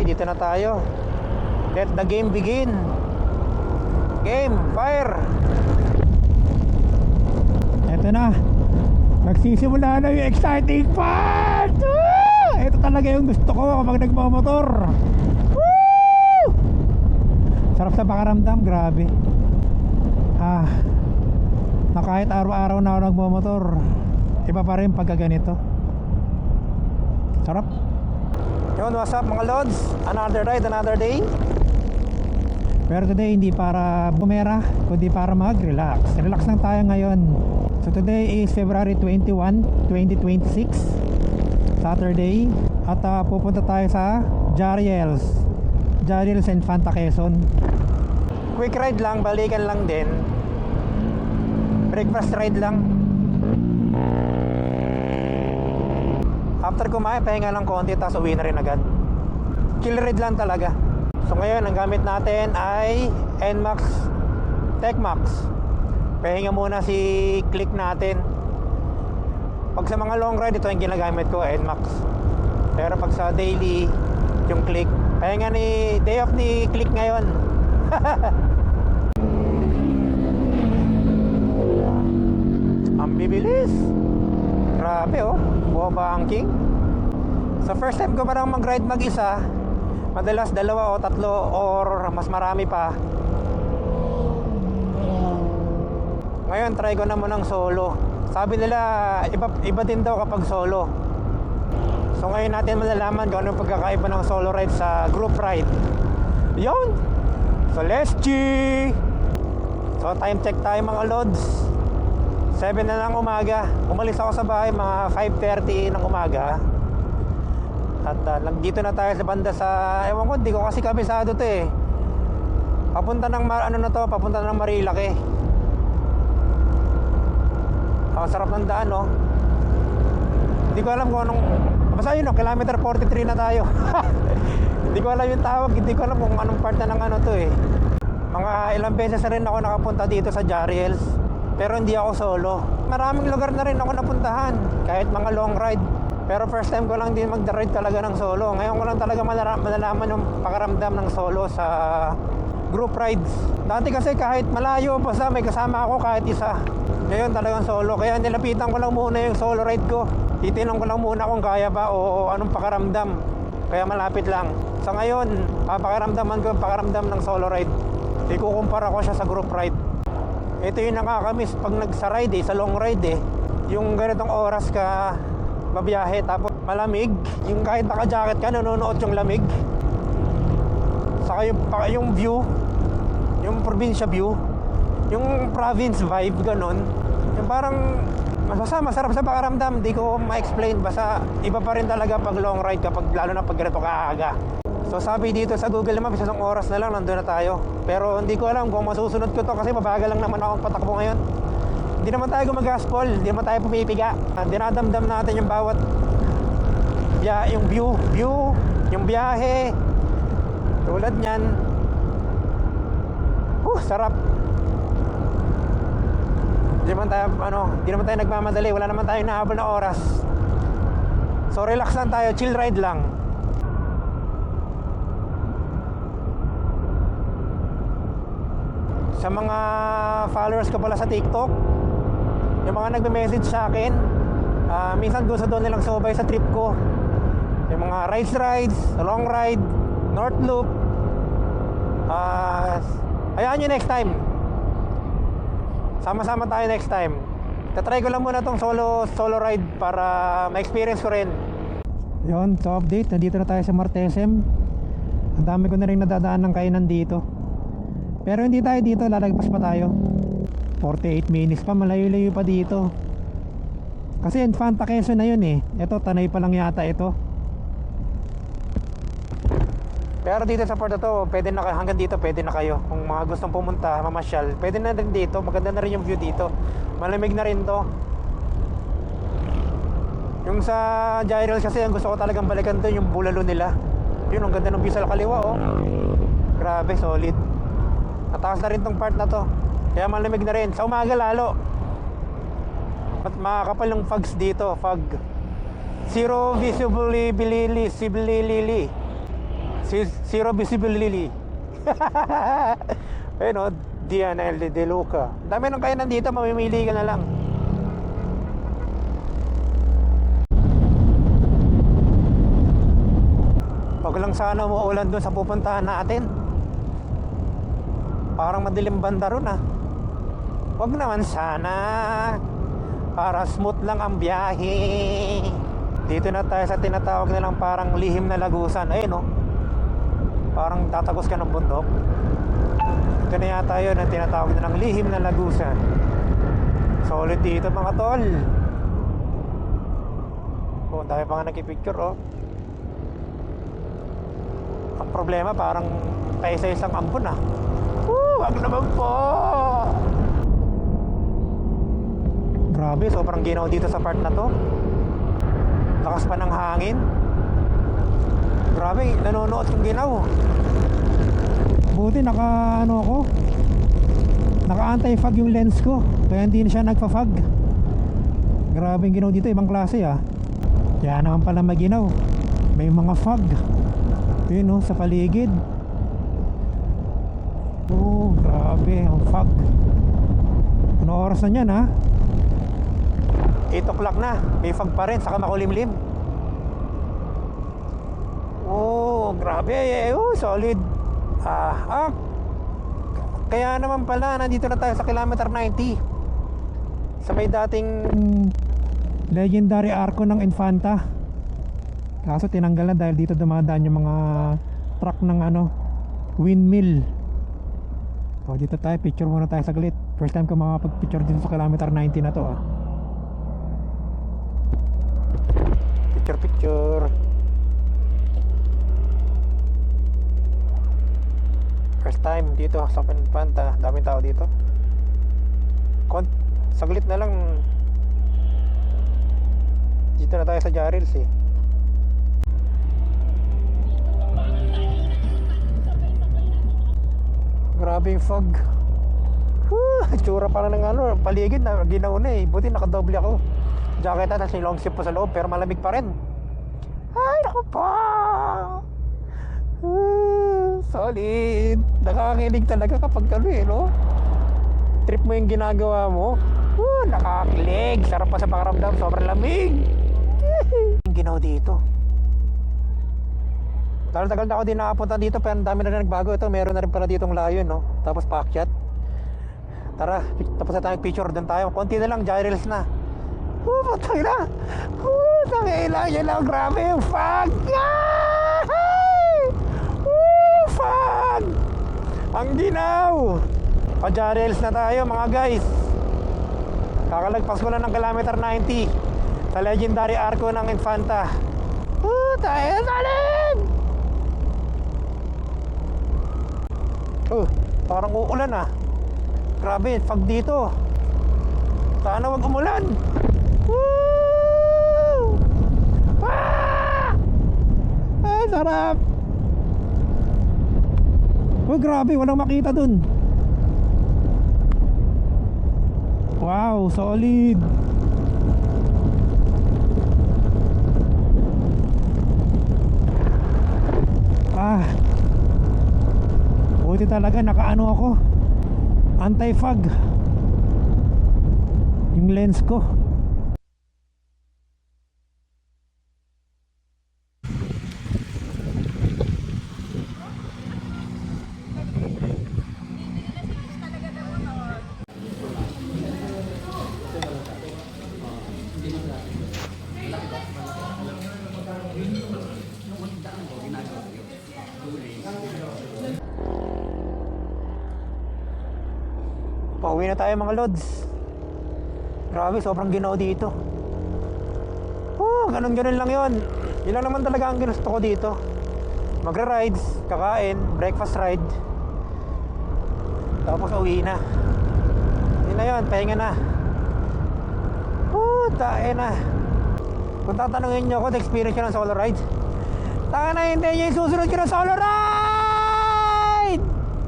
Okay, dito na tayo. Let the game begin. Game, fire. Eto na. Nagsisimula na yung exciting part. Ito talaga yung gusto ko kapag nagmamotor. Woo! Sarap sa pakaramdam, grabe. Na kahit araw-araw na ako nagmamotor, iba pa rin pagka ganito. Sarap. Yun, what's up mga lods? Another ride, another day. Pero today hindi para bumera, kundi para mag-relax. Relax lang tayo ngayon. So today is February 21, 2026, Saturday. At pupunta tayo sa Jariels and Fanta Quezon. Quick ride lang, balikan lang din. Breakfast ride lang. After kumain, pahinga lang konti, tapos uwi na rin agad. Chill ride lang talaga. So ngayon, ang gamit natin ay NMAX TechMax. Pahinga muna si Click natin. Pag sa mga long ride, ito yung ginagamit ko, NMAX. Pero pag sa daily, yung Click. Pahinga day off ni Click ngayon. Ang bibilis. Grabe oh, banking. So first time ko parang mag-ride mag-isa. Madalas dalawa o tatlo or mas marami pa. Ngayon try ko na munang solo. Sabi nila iba din daw kapag solo. So ngayon natin malalaman kung anong pagkakaiba ng solo ride sa group ride. Yun. So let's G. So time check tayo mga lods. 7 na ng umaga. Umalis ako sa bahay mga 5:30 ng umaga. At dito na tayo sa banda sa, ewan ko, hindi ko kasi kabisado to eh. Papunta ng papunta ng Marilake. Sarap ng daan no. Hindi ko alam kung anong, basta yun no, kilometer 43 na tayo. Hindi ko alam yung tawag, hindi ko alam kung anong part na ng ano to eh. Mga ilang beses na rin ako nakapunta dito sa Jariels, pero hindi ako solo. Maraming lugar na rin ako napuntahan, kahit mga long ride. Pero first time ko lang din mag-ride talaga ng solo. Ngayon ko lang talaga malalaman yung pakaramdam ng solo sa group rides. Dati kasi kahit malayo, basta may kasama ako kahit isa. Ngayon talagang solo. Kaya nilapitan ko lang muna yung solo ride ko. Titinong ko lang muna kung kaya ba o anong pakaramdam. Kaya malapit lang. Sa ngayon, papakiramdaman ko yung pakaramdam ng solo ride. Ikukumpara ko siya sa group ride. Ito yung nakakamiss pag nagsa-ride sa long ride eh. Yung ganitong oras ka mabiyahe tapos malamig, yung kahit naka-jacket ka nanonood yung lamig. Saka yung view, yung probinsya view, yung province vibe ganon. Yung parang masarap sa pakaramdam, di ko ma-explain, basta iba pa rin talaga pag long ride kapag lalo na pag ganito kaaga. So sabi dito sa Google Maps, isang oras na lang nandun na tayo. Pero hindi ko alam kung masusunod ko to kasi mabagal lang naman ako patakbo ngayon. Hindi naman tayo gumagaspol, hindi naman tayo pumipiga. Dinadamdam natin yung bawat yung view, yung biyahe. Tulad niyan. Sarap. Hindi naman tayo nagmamadali, wala naman tayong nahabol na oras. So relax lang tayo, chill ride lang. Sa mga followers ko pala sa TikTok, yung mga nagme-message sa akin, minsan gusto doon nilang sumabay sa trip ko. Yung mga rides, long ride, North Loop. Hayaan nyo next time. Sama-sama tayo next time. Tatry ko lang muna tong solo ride para ma-experience ko rin. Yun, so update, nandito na tayo sa Martesem. Ang dami ko na rin nadadaan ng kainan dito. Pero hindi tayo dito, lalagpas pa tayo. 48 minutes pa, malayo-layo pa dito. Kasi Fanta Quezon na yun eh. Ito, Tanay pa lang yata ito. Pero dito sa Porto to, pwede na, hanggang dito pwede na kayo. Kung mga gustong pumunta, mamasyal, pwede na rin dito. Maganda na rin yung view dito. Malamig na rin to. Yung sa Jariels kasi, ang gusto ko talagang balikan to, yung bulalo nila. Yun, ang ganda ng view sa kaliwa oh. Grabe, solid. Natakas na rin tong part na to. Kaya malamig na rin. Sa umaga lalo. At makakapal yung fogs dito. Fog. Zero visibly. Zero visibility. Ayun o, DNL de Luca. Dami nang kainan dito, mamimili ka na lang. Wag lang sana umuulan doon sa pupuntahan natin. Parang madilim banda ron ah. Wag naman sana. Para smooth lang ang biyahe. Dito na tayo sa tinatawag nilang parang lihim na lagusan. Ayun oh. Parang tatagos ka ng bundok. Ito na yata yun ang tinatawag nilang lihim na lagusan. Solid dito mga tol. Oh, dami pa nga nakipicture oh. Ang problema parang tayo sa isang ambon ah. Wag naman po. Grabe, sobrang ginaw dito sa part na to. Lakas pa ng hangin. Grabe, nanonood yung ginaw. Buti naka ano ako, naka anti-fog yung lens ko, kaya hindi na siya nagpa-fog. Grabe yung ginaw dito, ibang klase ah. Kaya naman pala maginaw. May mga fog. Yun oh, sa paligid. Oh, grabe ang fog. Ano oras na yan ha? 8 o'clock na, may fog pa rin, saka makulimlim. Oh, grabe, oh, solid. Kaya naman pala, nandito na tayo sa kilometer 90. Sa may dating legendary arco ng Infanta. Kaso tinanggal na dahil dito dumadaan yung mga truck ng ano, windmill. O dito tayo, picture muna tayo saglit. First time ko makapag-picture dito sa kilometer 90 na to ah. Picture. First time dito sa Infanta. Daming tao dito. Saglit na lang. Dito na tayo sa Jarils eh. Grabe yung fog. Tsura pala ng ano, paligid na ginaw na eh. Buti nakadoble ako. Jacket na, tapos long sleeve pa sa loob, pero malamig pa rin. Ay, naku po! Solid. Nakakilig talaga kapag ano eh, no? Trip mo yung ginagawa mo. Nakakilig. Sarap pa sa pakiramdam, sobrang lamig. Yung ginaw dito. Tagal na ako din nakapunta dito, pero ang dami na nagbago. Ito, meron na rin pala ditong layo, no? Tapos paakyat. Tara, tapos na tayong picture doon tayo. Konti na lang, gyrails na. Patay na. Tangay lang, yan lang. Grabe yung fog. Fog. Ang ginaw. Pa-gyrails na tayo mga guys. Kakalagpas ko na ng kilometer 90 sa legendary arco ng Infanta. Tayo salin. Parang uulan ah. Grabe, fog dito. Sana wag umulan. Ay, sarap. Grabe, walang makita dun. Wow, solid. Buti talaga nakaano ako, anti-fog yung lens ko. Pauwi na tayo mga lods. Grabe, sobrang ginaw dito. Ganun-ganun lang yon. Yun lang naman talaga ang ginusto ko dito. Magra-rides, kakain, breakfast ride, tapos uwi na. Yun na yun, pahinga na. Tae na. Kung tatanungin nyo ako, na-experience ko ng solo ride, taka na, hindi nyo yung susunod ko ng solo ride.